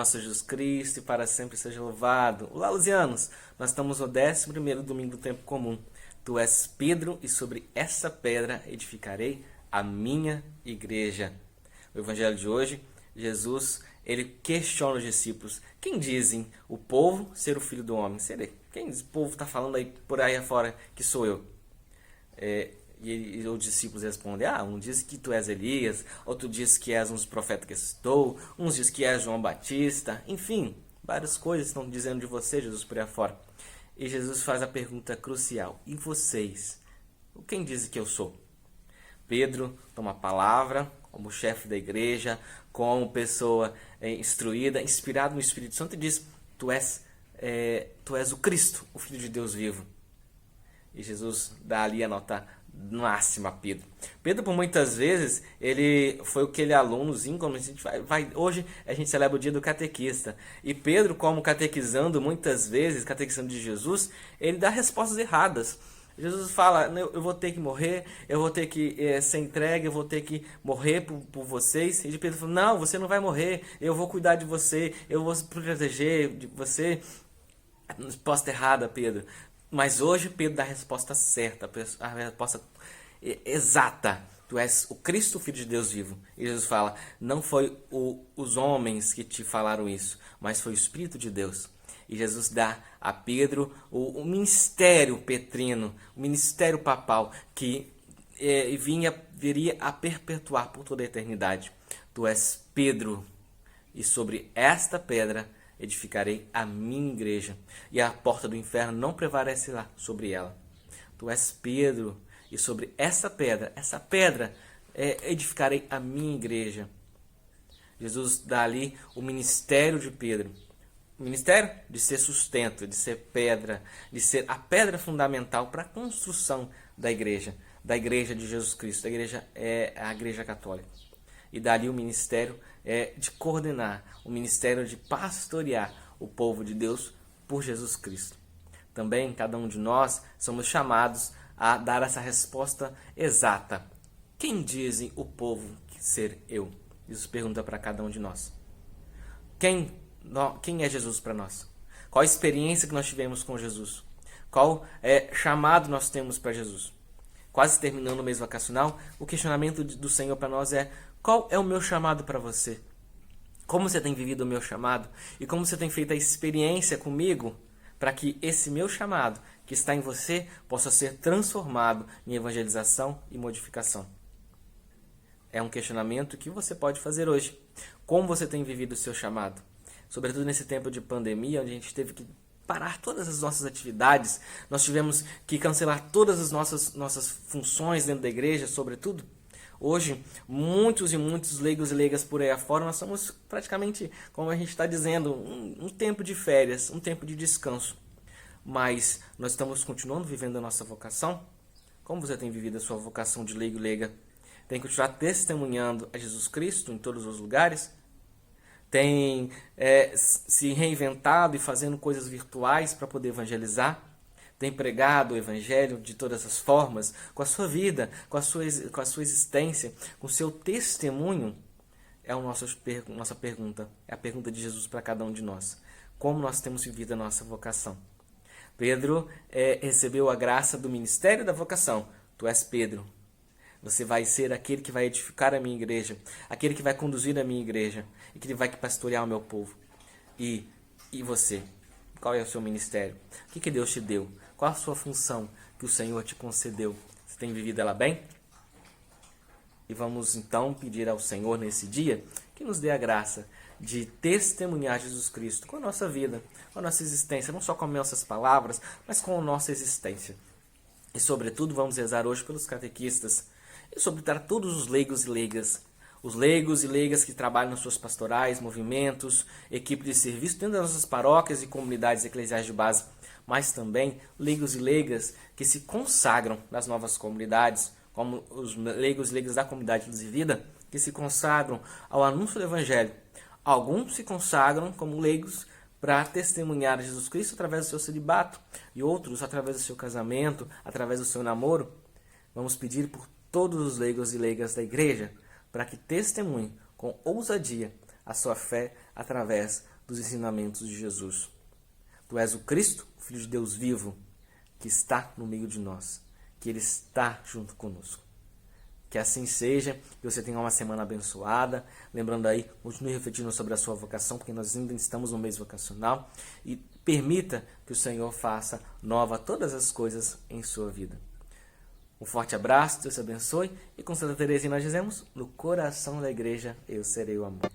nosso Jesus Cristo e para sempre seja louvado. Olá, Luzianos! Nós estamos no 11º domingo do tempo comum. Tu és Pedro e sobre essa pedra edificarei a minha igreja. O evangelho de hoje, Jesus, ele questiona os discípulos. Quem dizem o povo ser o filho do homem? Serei. Quem diz o povo está falando aí por aí afora que sou eu? E os discípulos respondem, um diz que tu és Elias, outro diz que és um dos profetas que estou, uns diz que és João Batista, enfim, várias coisas estão dizendo de você, Jesus, por aí afora. E Jesus faz a pergunta crucial, e vocês? Quem diz que eu sou? Pedro toma a palavra como chefe da igreja, como pessoa instruída, inspirado no Espírito Santo e diz, tu és o Cristo, o Filho de Deus vivo. E Jesus dá ali a nota máxima a Pedro. Pedro, por muitas vezes, ele foi aquele alunozinho, como a gente hoje a gente celebra o dia do catequista. E Pedro, como catequizando muitas vezes, catequizando de Jesus, ele dá respostas erradas. Jesus fala, eu vou ter que morrer, eu vou ter que ser entregue, eu vou ter que morrer por vocês. E Pedro fala, não, você não vai morrer, eu vou cuidar de você, eu vou proteger de você. Resposta errada, Pedro. Mas hoje Pedro dá a resposta certa, a resposta exata. Tu és o Cristo, o Filho de Deus vivo. E Jesus fala, não foi os homens que te falaram isso, mas foi o Espírito de Deus. E Jesus dá a Pedro o ministério petrino, o ministério papal, que viria a perpetuar por toda a eternidade. Tu és Pedro, e sobre esta pedra edificarei a minha igreja, e a porta do inferno não prevalecerá sobre ela. Tu és Pedro, e sobre essa pedra edificarei a minha igreja. Jesus dá ali o ministério de Pedro. O ministério de ser sustento, de ser pedra, de ser a pedra fundamental para a construção da igreja de Jesus Cristo. A igreja é a igreja católica. E dali o ministério de coordenar, o ministério de pastorear o povo de Deus por Jesus Cristo. Também, cada um de nós somos chamados a dar essa resposta exata. Quem dizem o povo ser eu? Jesus pergunta para cada um de nós. Quem é Jesus para nós? Qual a experiência que nós tivemos com Jesus? Qual chamado nós temos para Jesus? Quase terminando o mês vacacional, o questionamento do Senhor para nós é: qual é o meu chamado para você? Como você tem vivido o meu chamado? E como você tem feito a experiência comigo para que esse meu chamado que está em você possa ser transformado em evangelização e modificação? É um questionamento que você pode fazer hoje. Como você tem vivido o seu chamado? Sobretudo nesse tempo de pandemia, onde a gente teve que parar todas as nossas atividades, nós tivemos que cancelar todas as nossas funções dentro da igreja, sobretudo. Hoje, muitos e muitos leigos e leigas por aí afora, nós somos praticamente, como a gente está dizendo, um tempo de férias, um tempo de descanso. Mas nós estamos continuando vivendo a nossa vocação? Como você tem vivido a sua vocação de leigo e leiga? Tem continuado testemunhando a Jesus Cristo em todos os lugares? Tem se reinventado e fazendo coisas virtuais para poder evangelizar? Tem pregado o evangelho de todas as formas, com a sua vida, com a sua existência, com o seu testemunho? É a nossa pergunta, é a pergunta de Jesus para cada um de nós. Como nós temos vivido a nossa vocação? Pedro recebeu a graça do ministério da vocação. Tu és Pedro. Você vai ser aquele que vai edificar a minha igreja, aquele que vai conduzir a minha igreja, e que vai pastorear o meu povo. E você? Qual é o seu ministério? O que Deus te deu? Qual a sua função que o Senhor te concedeu? Você tem vivido ela bem? E vamos então pedir ao Senhor nesse dia que nos dê a graça de testemunhar Jesus Cristo com a nossa vida, com a nossa existência, não só com as nossas palavras, mas com a nossa existência. E sobretudo vamos rezar hoje pelos catequistas, e sobretudo todos os leigos e leigas. Os leigos e leigas que trabalham nas suas pastorais, movimentos, equipe de serviço dentro das nossas paróquias e comunidades eclesiais de base, mas também leigos e leigas que se consagram nas novas comunidades, como os leigos e leigas da comunidade Luz e Vida, que se consagram ao anúncio do Evangelho. Alguns se consagram como leigos para testemunhar Jesus Cristo através do seu celibato, e outros através do seu casamento, através do seu namoro. Vamos pedir por todos os leigos e leigas da igreja, para que testemunhem com ousadia a sua fé através dos ensinamentos de Jesus. Tu és o Cristo, o Filho de Deus vivo, que está no meio de nós, que Ele está junto conosco. Que assim seja, que você tenha uma semana abençoada. Lembrando aí, continue refletindo sobre a sua vocação, porque nós ainda estamos no mês vocacional. E permita que o Senhor faça nova todas as coisas em sua vida. Um forte abraço, Deus te abençoe. E com Santa Teresinha nós dizemos, no coração da igreja eu serei o amor.